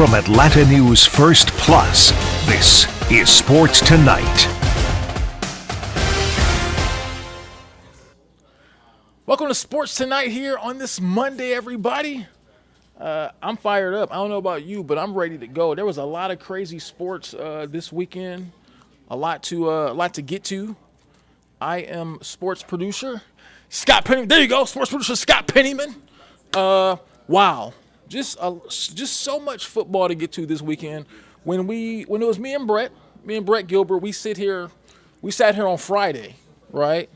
From Atlanta News First Plus, this is Sports Tonight. Welcome to Sports Tonight here on this Monday, everybody. I'm fired up. I don't know about you, but I'm ready to go. There was a lot of crazy sports this weekend, a lot to get to. I am sports producer Scott Pennyman. There you go, sports producer Scott Pennyman. Wow, just so much football to get to this weekend. When it was me and Brett Gilbert, we sat here on Friday, right?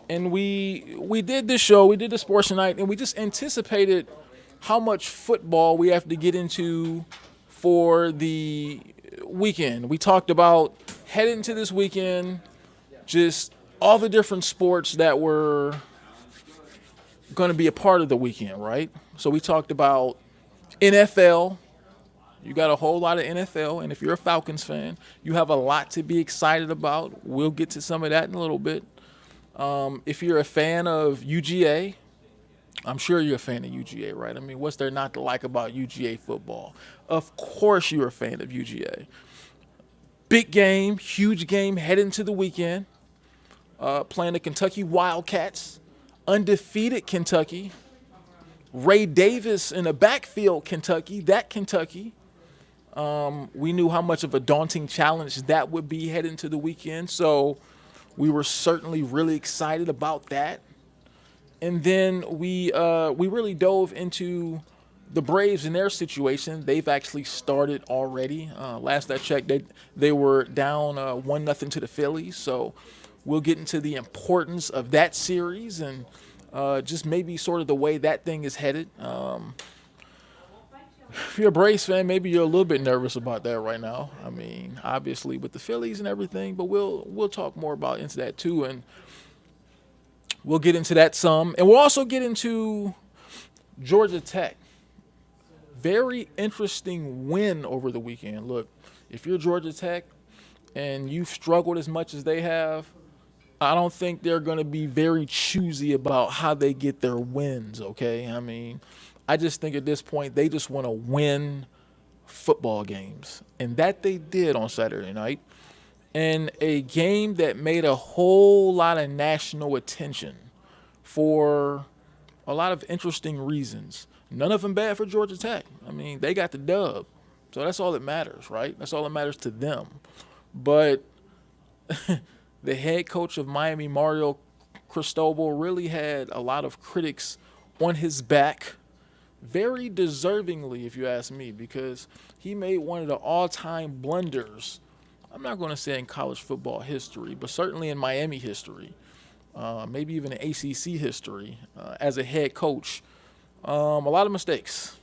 And we did this show, we did the Sports Tonight, and we just anticipated how much football we have to get into for the weekend. We talked about heading into this weekend, just all the different sports that were going to be a part of the weekend, right? So we talked about NFL. You got a whole lot of NFL, and if you're a Falcons fan, you have a lot to be excited about. We'll get to some of that in a little bit. If you're a fan of UGA, I'm sure you're a fan of UGA, right? I mean, what's there not to like about UGA football? Of course you're a fan of UGA. Big game, huge game, heading into the weekend. Playing the Kentucky Wildcats, undefeated Kentucky. Ray Davis in the backfield, Kentucky, we knew how much of a daunting challenge that would be heading into the weekend, so we were certainly really excited about that. And then we really dove into the Braves and their situation. They've actually started already. Last I checked, they were down 1-0 to the Phillies. So we'll get into the importance of that series and just maybe sort of the way that thing is headed. If you're a Braves fan, maybe you're a little bit nervous about that right now. I mean, obviously with the Phillies and everything, but we'll talk more about into that too, and we'll get into that some, and we'll also get into Georgia Tech. Very interesting win over the weekend. Look, if you're Georgia Tech and you've struggled as much as they have, I don't think they're going to be very choosy about how they get their wins, okay? I mean, I just think at this point they just want to win football games. And that they did on Saturday night. And a game that made a whole lot of national attention for a lot of interesting reasons. None of them bad for Georgia Tech. I mean, they got the dub. So that's all that matters, right? That's all that matters to them. But the head coach of Miami, Mario Cristobal, really had a lot of critics on his back. Very deservingly, if you ask me, because he made one of the all-time blunders. I'm not going to say in college football history, but certainly in Miami history, maybe even in ACC history, as a head coach. A lot of mistakes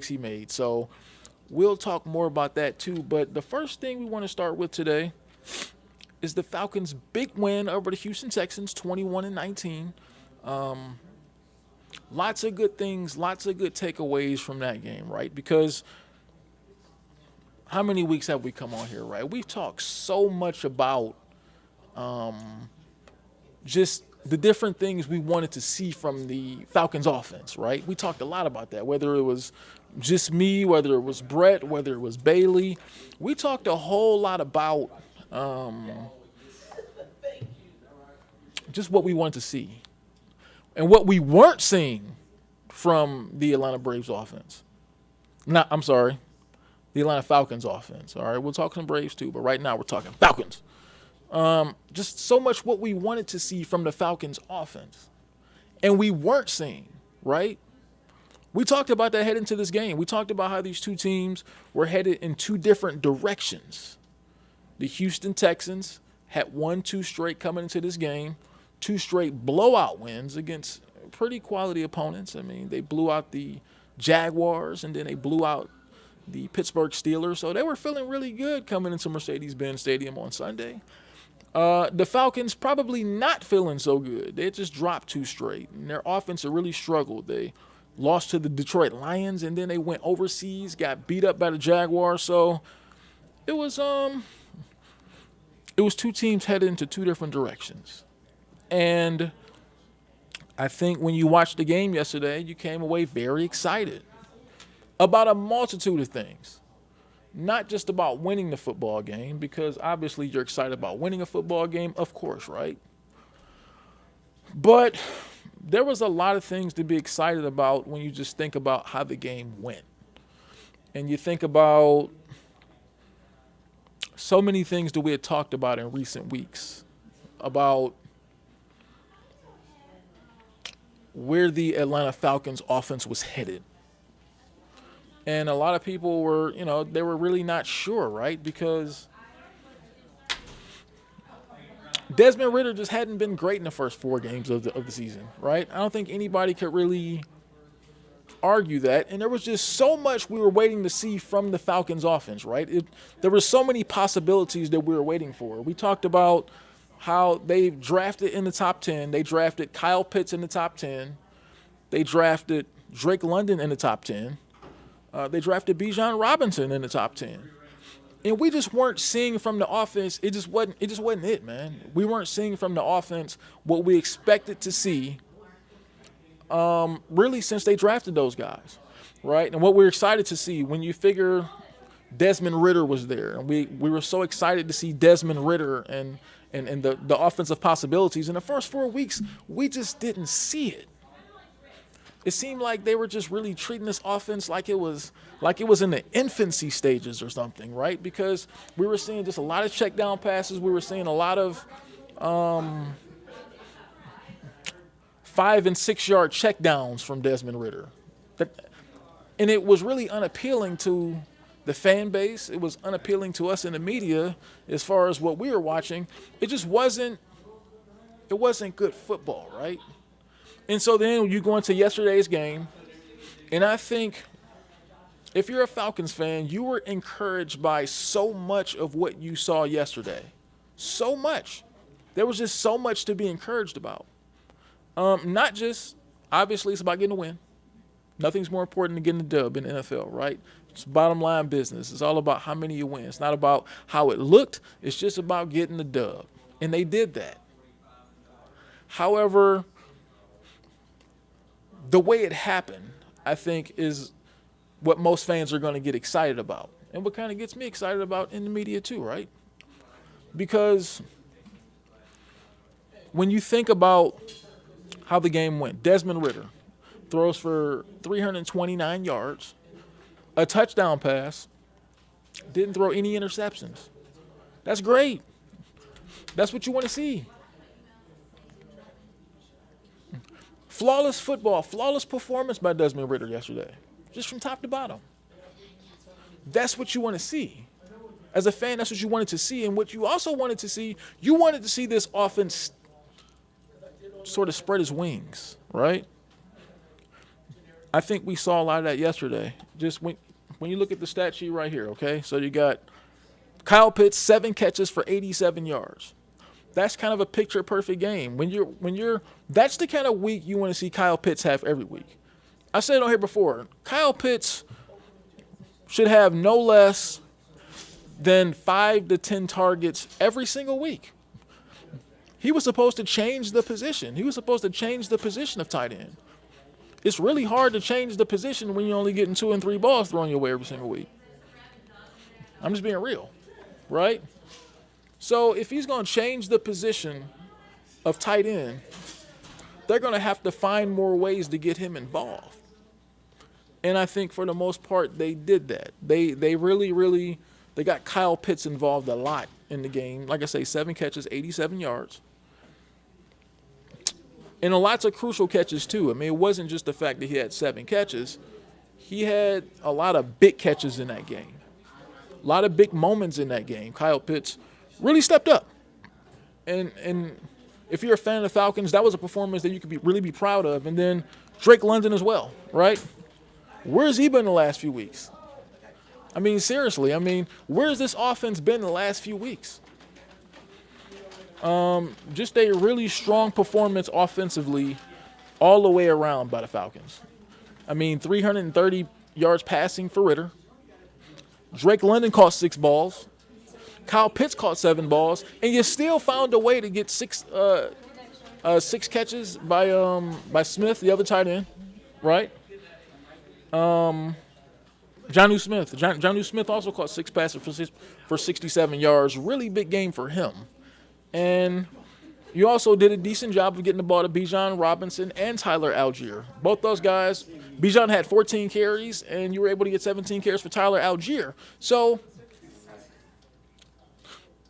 he made. So we'll talk more about that too. But the first thing we want to start with today is the Falcons' big win over the Houston Texans, 21-19. Lots of good things, lots of good takeaways from that game, right? Because how many weeks have we come on here, right? We've talked so much about just the different things we wanted to see from the Falcons offense, right? We talked a lot about that, whether it was just me, whether it was Brett, whether it was Bailey. We talked a whole lot about just what we wanted to see and what we weren't seeing from the Atlanta Braves offense. The Atlanta Falcons offense. All right, we'll talk some Braves too, but right now we're talking Falcons. Just so much what we wanted to see from the Falcons offense, and we weren't seeing, right? We talked about that heading into this game. We talked about how these two teams were headed in two different directions. The Houston Texans had won 2 straight coming into this game, 2 straight blowout wins against pretty quality opponents. I mean, they blew out the Jaguars, and then they blew out the Pittsburgh Steelers. So they were feeling really good coming into Mercedes-Benz Stadium on Sunday. The Falcons probably not feeling so good. They just dropped 2 straight, and their offense really struggled. They lost to the Detroit Lions, and then they went overseas, got beat up by the Jaguars. So it was 2 teams headed into 2 different directions. And I think when you watched the game yesterday, you came away very excited. about a multitude of things. Not just about winning the football game, because obviously you're excited about winning a football game, of course, right? But there was a lot of things to be excited about when you just think about how the game went. And you think about so many things that we had talked about in recent weeks about where the Atlanta Falcons offense was headed. And a lot of people were, they were really not sure, right? Because Desmond Ridder just hadn't been great in the first 4 games of the season, right? I don't think anybody could really argue that. And there was just so much we were waiting to see from the Falcons offense, right? There were so many possibilities that we were waiting for. We talked about how they drafted in the top 10. They drafted Kyle Pitts in the top 10. They drafted Drake London in the top 10. They drafted Bijan Robinson in the top 10. And we just weren't seeing from the offense. It just wasn't it, man. We weren't seeing from the offense what we expected to see really since they drafted those guys, right? And what we're excited to see when you figure Desmond Ridder was there. And we were so excited to see Desmond Ridder and the offensive possibilities. In the first 4 weeks, we just didn't see it. It seemed like they were just really treating this offense like it was in the infancy stages or something, right? Because we were seeing just a lot of check down passes. We were seeing a lot of 5 and 6 yard check downs from Desmond Ridder. And it was really unappealing to the fan base. It was unappealing to us in the media as far as what we were watching. It wasn't good football, right? And so then you go into yesterday's game, and I think if you're a Falcons fan, you were encouraged by so much of what you saw yesterday. So much. There was just so much to be encouraged about. Not just, obviously, it's about getting a win. Nothing's more important than getting a dub in the NFL, right? It's bottom line business. It's all about how many you win. It's not about how it looked. It's just about getting the dub. And they did that. However, the way it happened, I think, is what most fans are going to get excited about. And what kind of gets me excited about in the media too, right? Because when you think about how the game went, Desmond Ridder throws for 329 yards, a touchdown pass, didn't throw any interceptions. That's great. That's what you want to see. Flawless football, flawless performance by Desmond Ridder yesterday, just from top to bottom. That's what you want to see. As a fan, that's what you wanted to see. And what you also wanted to see, you wanted to see this offense sort of spread its wings, right? I think we saw a lot of that yesterday. Just when you look at the stat sheet right here, okay? So you got Kyle Pitts, 7 catches for 87 yards. That's kind of a picture-perfect game. That's the kind of week you want to see Kyle Pitts have every week. I said it on here before. Kyle Pitts should have no less than 5 to 10 targets every single week. He was supposed to change the position. He was supposed to change the position of tight end. It's really hard to change the position when you're only getting 2 and 3 balls thrown your way every single week. I'm just being real, right? So if he's going to change the position of tight end, they're going to have to find more ways to get him involved. And I think for the most part, they did that. They really got Kyle Pitts involved a lot in the game. Like I say, 7 catches, 87 yards. And lots of crucial catches, too. I mean, it wasn't just the fact that he had 7 catches. He had a lot of big catches in that game. A lot of big moments in that game. Kyle Pitts really stepped up. And if you're a fan of the Falcons, that was a performance that you could really be proud of. And then Drake London as well, right? Where's he been the last few weeks? I mean, seriously, where's this offense been the last few weeks? Just a really strong performance offensively all the way around by the Falcons. 330 yards passing for Ridder. Drake London caught 6 balls. Kyle Pitts caught 7 balls, and you still found a way to get 6 catches by Smith, the other tight end, right? Jonnu Smith also caught 6 passes for 67 yards. Really big game for him. And you also did a decent job of getting the ball to Bijan Robinson and Tyler Algier. Both those guys, Bijan had 14 carries, and you were able to get 17 carries for Tyler Algier. So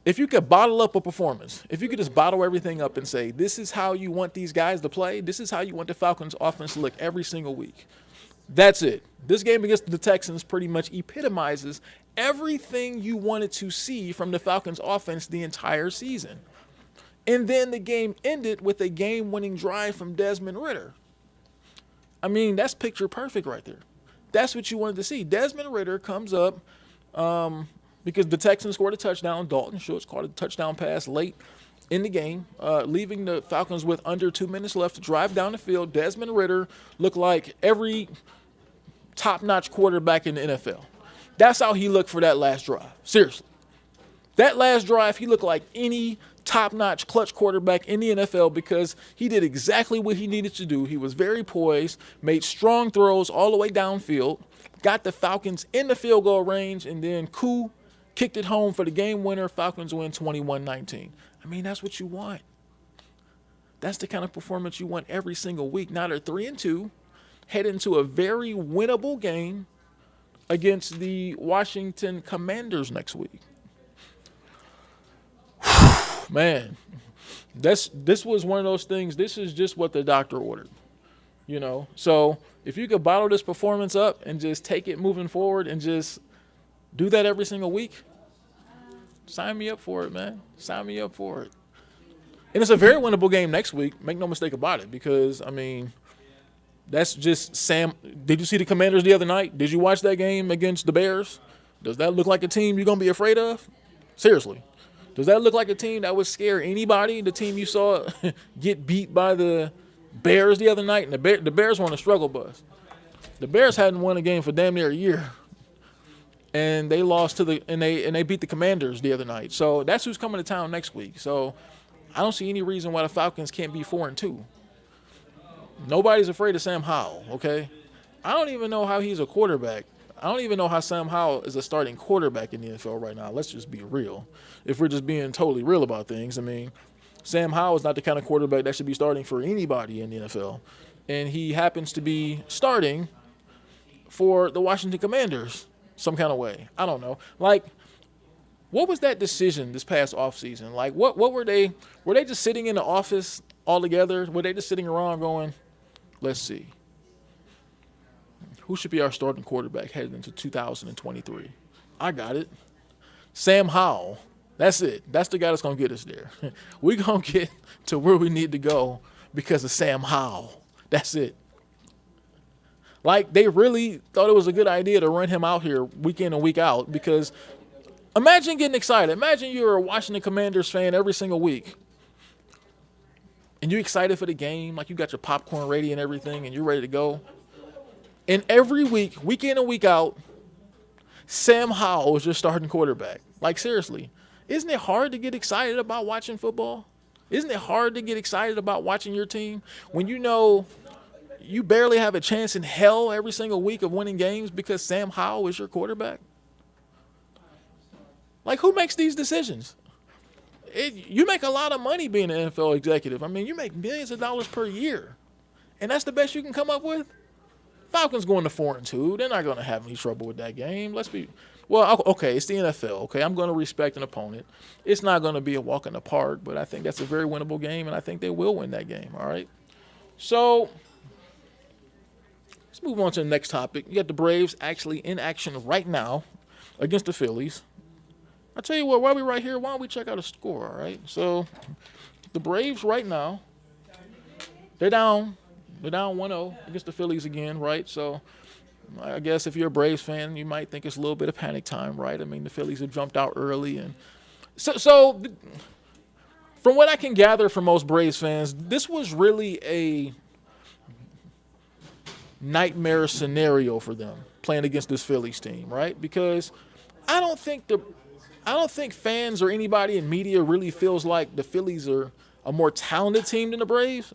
if you could bottle up a performance, if you could just bottle everything up and say, this is how you want these guys to play, this is how you want the Falcons offense to look every single week, that's it. This game against the Texans pretty much epitomizes everything you wanted to see from the Falcons offense the entire season. And then the game ended with a game-winning drive from Desmond Ridder. I mean, that's picture perfect right there. That's what you wanted to see. Desmond Ridder comes up because the Texans scored a touchdown. Dalton Schultz caught a touchdown pass late in the game, leaving the Falcons with under 2 minutes left to drive down the field. Desmond Ridder looked like every top-notch quarterback in the NFL. That's how he looked for that last drive. Seriously. That last drive, he looked like any top-notch clutch quarterback in the NFL because he did exactly what he needed to do. He was very poised, made strong throws all the way downfield, got the Falcons in the field goal range, and then kicked it home for the game winner. Falcons win 21-19. I mean, that's what you want. That's the kind of performance you want every single week. Now they're 3-2, head into a very winnable game against the Washington Commanders next week. Man, this was one of those things. This is just what the doctor ordered, you know. So if you could bottle this performance up and just take it moving forward and just do that every single week, sign me up for it, man. Sign me up for it. And it's a very winnable game next week. Make no mistake about it, because, I mean, that's just Sam. Did you see the Commanders the other night? Did you watch that game against the Bears? Does that look like a team you're going to be afraid of? Seriously. Does that look like a team that would scare anybody? The team you saw get beat by the Bears the other night, and the Bears were on a struggle bus. The Bears hadn't won a game for damn near a year, and they lost to they beat the Commanders the other night. So that's who's coming to town next week. So I don't see any reason why the Falcons can't be 4-2. Nobody's afraid of Sam Howell. Okay, I don't even know how he's a quarterback. I don't even know how Sam Howell is a starting quarterback in the NFL right now. Let's just be real. If we're just being totally real about things, I mean, Sam Howell is not the kind of quarterback that should be starting for anybody in the NFL. And he happens to be starting for the Washington Commanders some kind of way. I don't know. Like, what was that decision this past offseason? Like, what were they? Were they just sitting in the office all together? Were they just sitting around going, let's see, who should be our starting quarterback heading into 2023? I got it. Sam Howell. That's it. That's the guy that's going to get us there. We're going to get to where we need to go because of Sam Howell. That's it. Like, they really thought it was a good idea to run him out here week in and week out, because imagine getting excited. Imagine you're a Washington Commanders fan every single week, and you're excited for the game, like you got your popcorn ready and everything, and you're ready to go. And every week, week in and week out, Sam Howell is your starting quarterback. Like, seriously, isn't it hard to get excited about watching football? Isn't it hard to get excited about watching your team when you know you barely have a chance in hell every single week of winning games because Sam Howell is your quarterback? Like, who makes these decisions? You make a lot of money being an NFL executive. I mean, you make millions of dollars per year, and that's the best you can come up with? Falcons going to 4-2. They're not going to have any trouble with that game. Well, okay, it's the NFL. Okay, I'm going to respect an opponent. It's not going to be a walk in the park, but I think that's a very winnable game, and I think they will win that game, all right? So let's move on to the next topic. You got the Braves actually in action right now against the Phillies. I tell you what, while we're right here, why don't we check out a score, all right? So the Braves right now, they're down 1-0 against the Phillies again, right? So I guess if you're a Braves fan, you might think it's a little bit of panic time, right? I mean, the Phillies have jumped out early. And so from what I can gather from most Braves fans, this was really a nightmare scenario for them playing against this Phillies team, right? Because I don't think fans or anybody in media really feels like the Phillies are a more talented team than the Braves.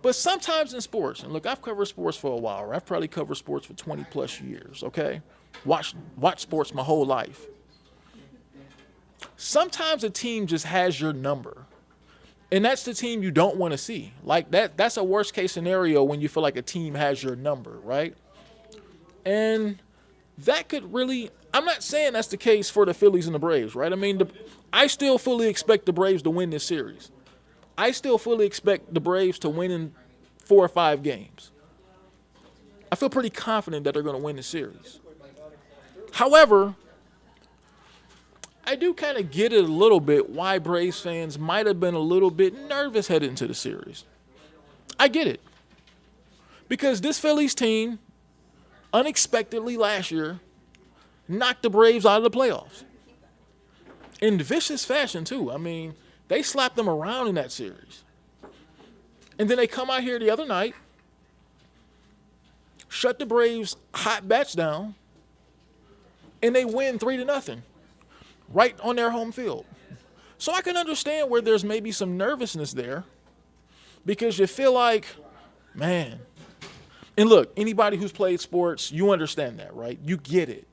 But sometimes in sports, and look, I've covered sports for a while, or I've probably covered sports for 20 plus years, okay? watch sports my whole life. Sometimes a team just has your number. And that's the team you don't want to see. Like that's a worst case scenario when you feel like a team has your number, right? And that could really, I'm not saying that's the case for the Phillies and the Braves, right? I mean, I still fully expect the Braves to win this series. I still fully expect the Braves to win in 4 or 5 games. I feel pretty confident that they're going to win the series. However, I do kind of get it a little bit why Braves fans might have been a little bit nervous headed into the series. I get it. Because this Phillies team, unexpectedly last year, knocked the Braves out of the playoffs. In vicious fashion, too. I mean, they slapped them around in that series. And then they come out here the other night, shut the Braves' hot bats down, and they win 3-0. Right on their home field. So I can understand where there's maybe some nervousness there because you feel like, man. And look, anybody who's played sports, you understand that, right? You get it.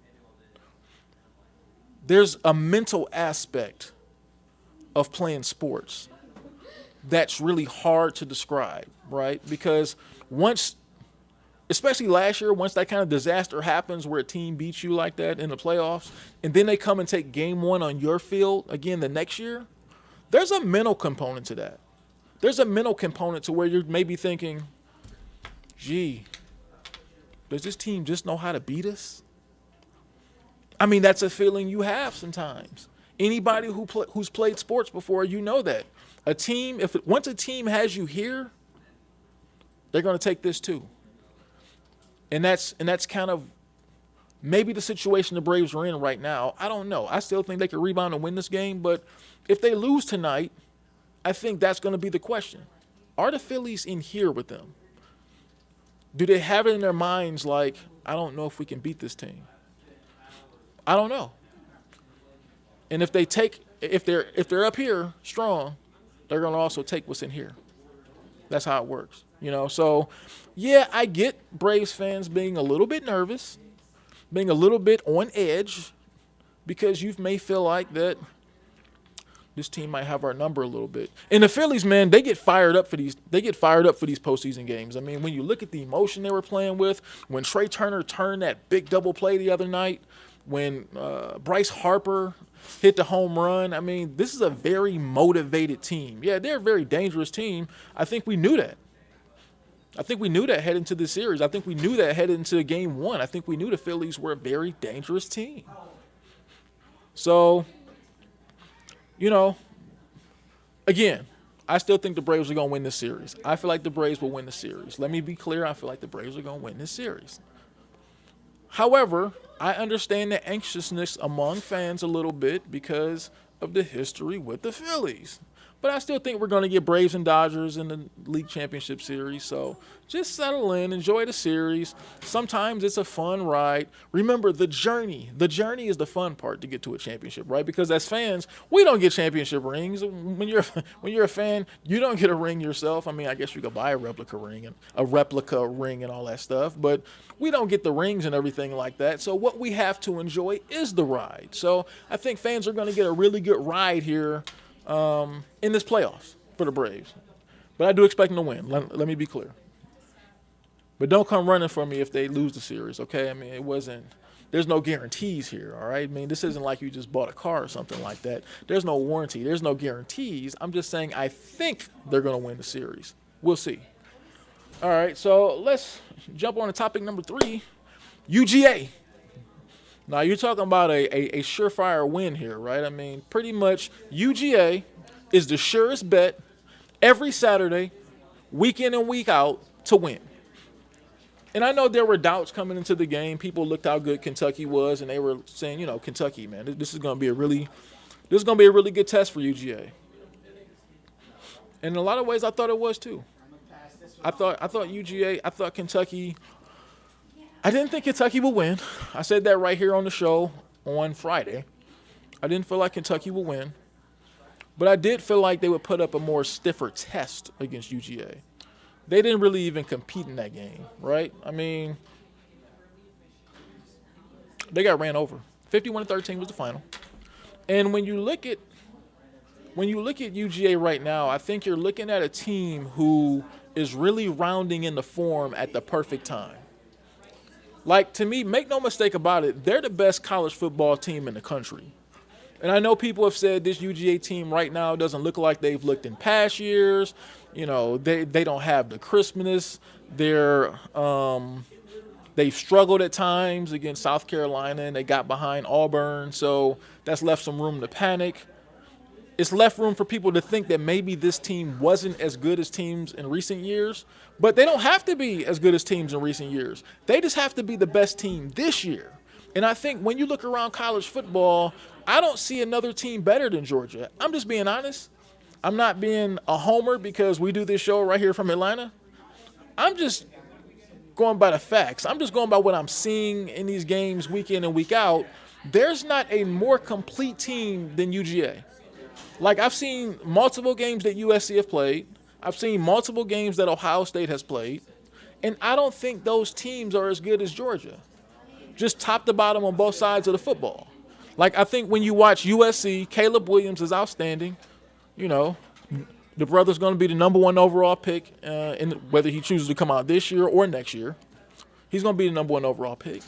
There's a mental aspect of playing sports that's really hard to describe, right? Because once, especially last year, once that kind of disaster happens where a team beats you like that in the playoffs, and then they come and take game 1 on your field again the next year, there's a mental component to that. There's a mental component to where you're maybe thinking, gee, does this team just know how to beat us? I mean, that's a feeling you have sometimes. Anybody who's played sports before, you know that. A team, once a team has you here, they're going to take this too. And that's kind of maybe the situation the Braves are in right now. I don't know. I still think they could rebound and win this game. But if they lose tonight, I think that's going to be the question. Are the Phillies in here with them? Do they have it in their minds like, I don't know if we can beat this team? I don't know. And if they're up here strong, they're going to also take what's in here. That's how it works. So, yeah, I get Braves fans being a little bit nervous, being a little bit on edge, because you may feel like that this team might have our number a little bit. And the Phillies, man, they get fired up for these postseason games. I mean, when you look at the emotion they were playing with, when Trey Turner turned that big double play the other night, when Bryce Harper hit the home run, I mean, this is a very motivated team. Yeah, they're a very dangerous team. I think we knew that. I think we knew that heading into the series. I think we knew that heading into game 1. I think we knew the Phillies were a very dangerous team. So, again, I still think the Braves are going to win this series. I feel like the Braves will win the series. Let me be clear. I feel like the Braves are going to win this series. However, I understand the anxiousness among fans a little bit because of the history with the Phillies. But I still think we're going to get Braves and Dodgers in the league championship series. So just settle in, enjoy the series. Sometimes it's a fun ride. Remember the journey. The journey is the fun part to get to a championship, right? Because as fans, we don't get championship rings. When you're a fan, you don't get a ring yourself. I mean, I guess you could buy a replica ring and all that stuff, but we don't get the rings and everything like that. So what we have to enjoy is the ride. So I think fans are going to get a really good ride here in this playoffs for the Braves. But I do expect them to win. Let me be clear. But don't come running for me if they lose the series, okay? I mean, there's no guarantees here, all right? I mean, this isn't like you just bought a car or something like that. There's no warranty. There's no guarantees. I'm just saying I think they're going to win the series. We'll see. All right, so let's jump on to topic number 3, UGA. Now, you're talking about a surefire win here, right? I mean, pretty much UGA is the surest bet every Saturday, week in and week out, to win. And I know there were doubts coming into the game. People looked how good Kentucky was, and they were saying, Kentucky, man, this is going to be a really good test for UGA. And in a lot of ways, I thought it was too. I thought Kentucky. I didn't think Kentucky would win. I said that right here on the show on Friday. I didn't feel like Kentucky would win. But I did feel like they would put up a more stiffer test against UGA. They didn't really even compete in that game, right? I mean, They got ran over. 51-13 was the final. And when you look at UGA right now, I think you're looking at a team who is really rounding in the form at the perfect time. Like, to me, make no mistake about it, they're the best college football team in the country. And I know people have said this UGA team right now doesn't look like they've looked in past years. You know, they don't have the crispness. They've struggled at times against South Carolina, and they got behind Auburn, so that's left some room to panic. It's left room for people to think that maybe this team wasn't as good as teams in recent years, but they don't have to be as good as teams in recent years. They just have to be the best team this year. And I think when you look around college football, I don't see another team better than Georgia. I'm just being honest. I'm not being a homer because we do this show right here from Atlanta. I'm just going by the facts. I'm just going by what I'm seeing in these games week in and week out. There's not a more complete team than UGA. Like, I've seen multiple games that USC have played. I've seen multiple games that Ohio State has played. And I don't think those teams are as good as Georgia. Just top to bottom on both sides of the football. Like, I think when you watch USC, Caleb Williams is outstanding. You know, the brother's going to be the number 1 overall pick, whether he chooses to come out this year or next year. He's going to be the number 1 overall pick.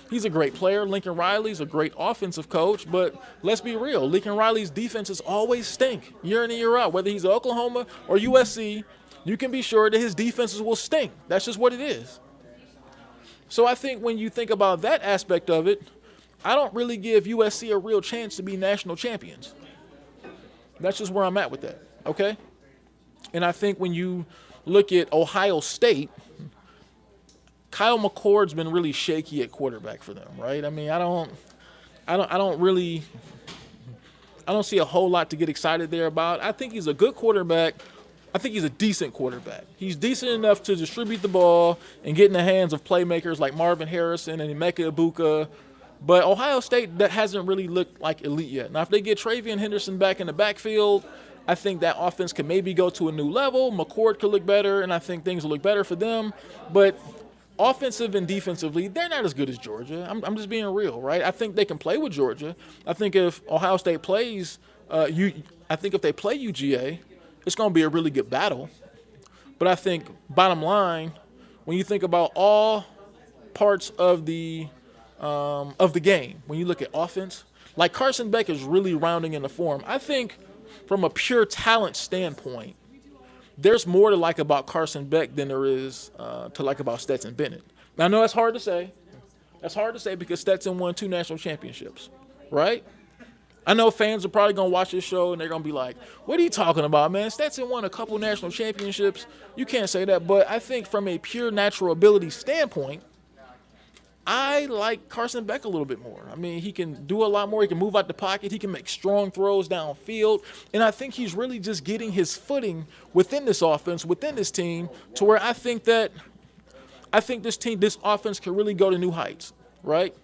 He's a great player. Lincoln Riley's a great offensive coach, but let's be real. Lincoln Riley's defenses always stink year in and year out. Whether he's at Oklahoma or USC, you can be sure that his defenses will stink. That's just what it is. So I think when you think about that aspect of it, I don't really give USC a real chance to be national champions. That's just where I'm at with that, okay? And I think when you look at Ohio State, Kyle McCord's been really shaky at quarterback for them, right? I mean, I don't see a whole lot to get excited there about. I think he's a good quarterback. I think he's a decent quarterback. He's decent enough to distribute the ball and get in the hands of playmakers like Marvin Harrison and Emeka Ibuka. But Ohio State, that hasn't really looked like elite yet. Now, if they get Travion Henderson back in the backfield, I think that offense can maybe go to a new level. McCord could look better, and I think things will look better for them. But offensive and defensively, they're not as good as Georgia. I'm just being real, right? I think they can play with Georgia. I think if Ohio State plays, I think if they play UGA, it's going to be a really good battle. But I think, bottom line, when you think about all parts of the game, when you look at offense, like Carson Beck is really rounding in the form. I think from a pure talent standpoint, there's more to like about Carson Beck than there is to like about Stetson Bennett. Now, I know that's hard to say. That's hard to say because Stetson won 2 national championships, right? I know fans are probably going to watch this show and they're going to be like, what are you talking about, man? Stetson won a couple national championships. You can't say that. But I think from a pure natural ability standpoint, I like Carson Beck a little bit more. I mean, he can do a lot more. He can move out the pocket. He can make strong throws downfield. And I think he's really just getting his footing within this offense, within this team, to where I think this offense can really go to new heights, right?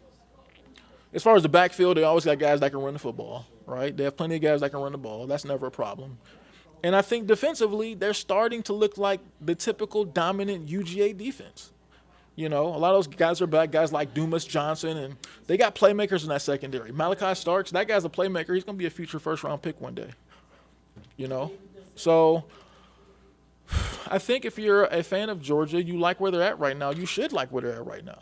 As far as the backfield, they always got guys that can run the football, right? They have plenty of guys that can run the ball. That's never a problem. And I think defensively, they're starting to look like the typical dominant UGA defense. You know, a lot of those guys are back, guys like Dumas Johnson, and they got playmakers in that secondary. Malachi Starks, that guy's a playmaker. He's going to be a future first-round pick one day, you know. So I think if you're a fan of Georgia, you like where they're at right now. You should like where they're at right now.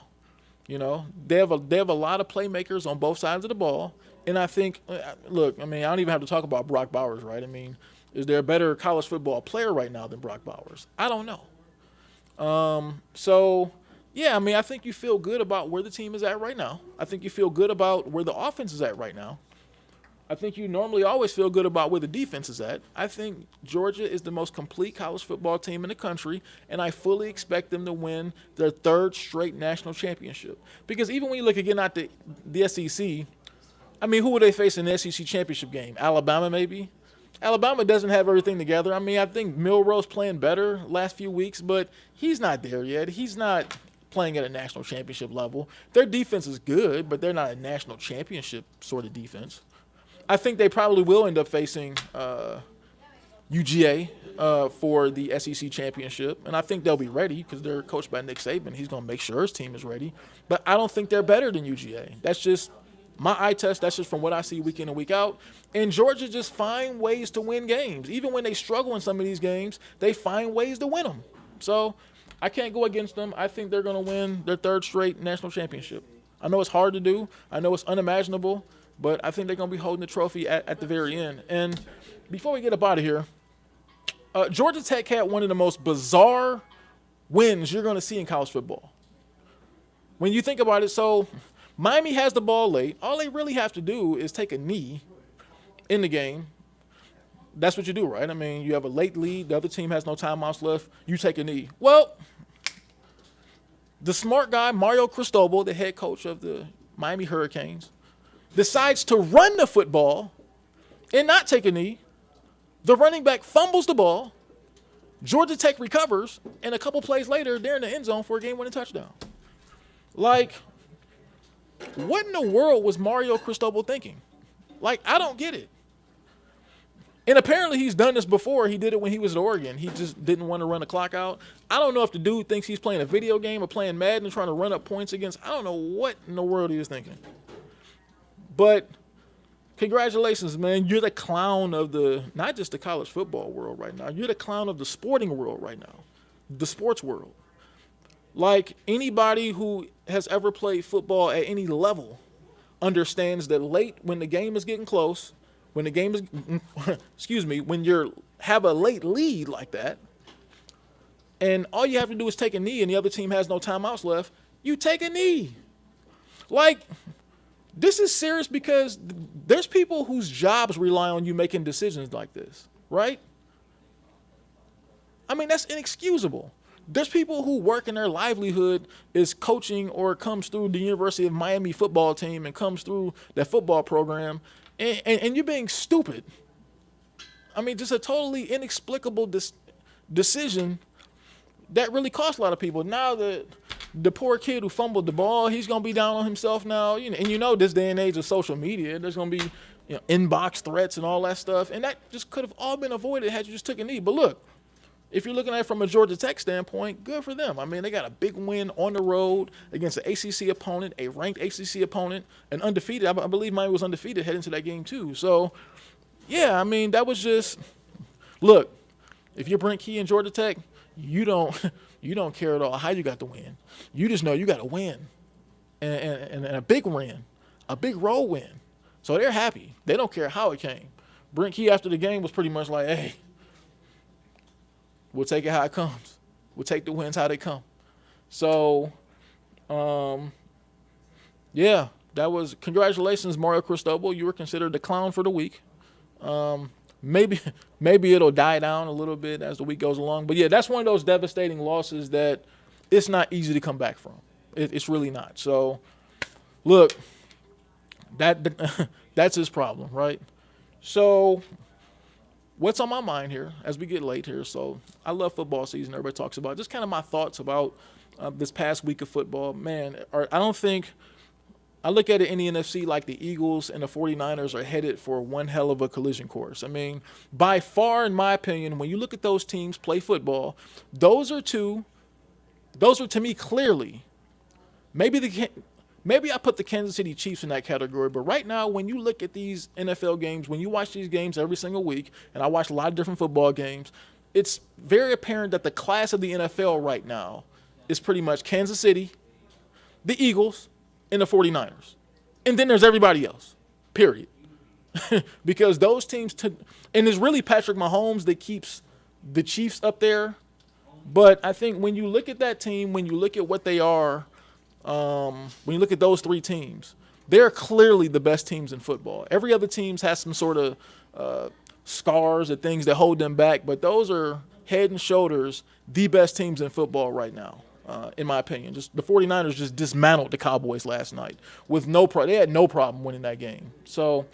You know, they have a lot of playmakers on both sides of the ball. And I think, look, I mean, I don't even have to talk about Brock Bowers, right? I mean, is there a better college football player right now than Brock Bowers? I don't know. Yeah, I mean, I think you feel good about where the team is at right now. I think you feel good about where the offense is at right now. I think you normally always feel good about where the defense is at. I think Georgia is the most complete college football team in the country, and I fully expect them to win their 3rd straight national championship. Because even when you look again at the SEC, I mean, who would they face in the SEC championship game? Alabama, maybe? Alabama doesn't have everything together. I mean, I think Milroe's playing better last few weeks, but he's not there yet. He's not playing at a national championship level. Their defense is good, but they're not a national championship sort of defense. I think they probably will end up facing UGA for the SEC championship, and I think they'll be ready because they're coached by Nick Saban. He's going to make sure his team is ready. But I don't think they're better than UGA. That's just my eye test. That's just from what I see week in and week out. And Georgia just find ways to win games. Even when they struggle in some of these games, they find ways to win them. So I can't go against them. I think they're going to win their third straight national championship. I know it's hard to do. I know it's unimaginable. But I think they're going to be holding the trophy at the very end. And before we get up out of here, Georgia Tech had one of the most bizarre wins you're going to see in college football. When you think about it, so Miami has the ball late. All they really have to do is take a knee in the game. That's what you do, right? I mean, you have a late lead. The other team has no timeouts left. You take a knee. Well, the smart guy, Mario Cristobal, the head coach of the Miami Hurricanes, decides to run the football and not take a knee. The running back fumbles the ball. Georgia Tech recovers, and a couple plays later, they're in the end zone for a game-winning touchdown. Like, what in the world was Mario Cristobal thinking? Like, I don't get it. And apparently he's done this before. He did it when he was at Oregon. He just didn't want to run the clock out. I don't know if the dude thinks he's playing a video game or playing Madden and trying to run up points against. I don't know what in the world he was thinking. But congratulations, man. You're the clown of not just the college football world right now. You're the clown of the sporting world right now, the sports world. Like, anybody who has ever played football at any level understands that late, when the game is getting close, when the game is, when you have a late lead like that, and all you have to do is take a knee and the other team has no timeouts left, you take a knee. Like, this is serious because there's people whose jobs rely on you making decisions like this, right? I mean, that's inexcusable. There's people who work in their livelihood is coaching or comes through the University of Miami football team and comes through that football program, and you're being stupid. I mean, just a totally inexplicable decision that really cost a lot of people. Now the poor kid who fumbled the ball, he's going to be down on himself now. And this day and age of social media, there's going to be inbox threats and all that stuff. And that just could have all been avoided had you just took a knee. But look, if you're looking at it from a Georgia Tech standpoint, good for them. I mean, they got a big win on the road against an ACC opponent, a ranked ACC opponent, and undefeated. I believe Miami was undefeated heading into that game too. So, yeah, I mean, that was just – look, if you're Brent Key and Georgia Tech, you don't care at all how you got the win. You just know you got to win, and a big win, a big road win. So they're happy. They don't care how it came. Brent Key after the game was pretty much like, hey, we'll take it how it comes. We'll take the wins how they come. So, yeah, that was congratulations, Mario Cristobal. You were considered the clown for the week. Maybe it'll die down a little bit as the week goes along. But, yeah, that's one of those devastating losses that it's not easy to come back from. It's really not. So, look, that's his problem, right? So, what's on my mind here as we get late here? So, I love football season. Everybody talks about it. Just kind of my thoughts about this past week of football. Man, I don't think – I look at it in the NFC like the Eagles and the 49ers are headed for one hell of a collision course. I mean, by far, in my opinion, when you look at those teams play football, those are to me clearly, maybe I put the Kansas City Chiefs in that category, but right now when you look at these NFL games, when you watch these games every single week, and I watch a lot of different football games, it's very apparent that the class of the NFL right now is pretty much Kansas City, the Eagles, and the 49ers. And then there's everybody else, period. Because those teams, and it's really Patrick Mahomes that keeps the Chiefs up there. But I think when you look at that team, when you look at what they are, when you look at those three teams, they're clearly the best teams in football. Every other team has some sort of scars or things that hold them back, but those are head and shoulders the best teams in football right now. In my opinion, just the 49ers just dismantled the Cowboys last night with they had no problem winning that game. So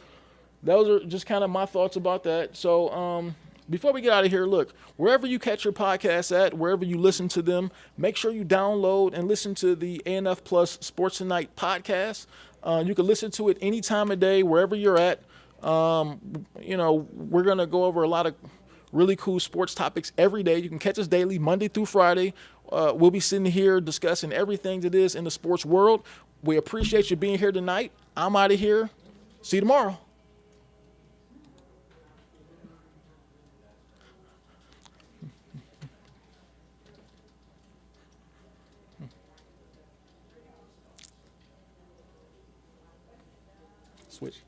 those are just kind of my thoughts about that. So before we get out of here, look, wherever you catch your podcasts at, wherever you listen to them, make sure you download and listen to the ANF Plus Sports Tonight podcast. You can listen to it any time of day, wherever you're at. We're going to go over a lot of really cool sports topics every day. You can catch us daily, Monday through Friday. We'll be sitting here discussing everything that is in the sports world. We appreciate you being here tonight. I'm out of here. See you tomorrow. Switch.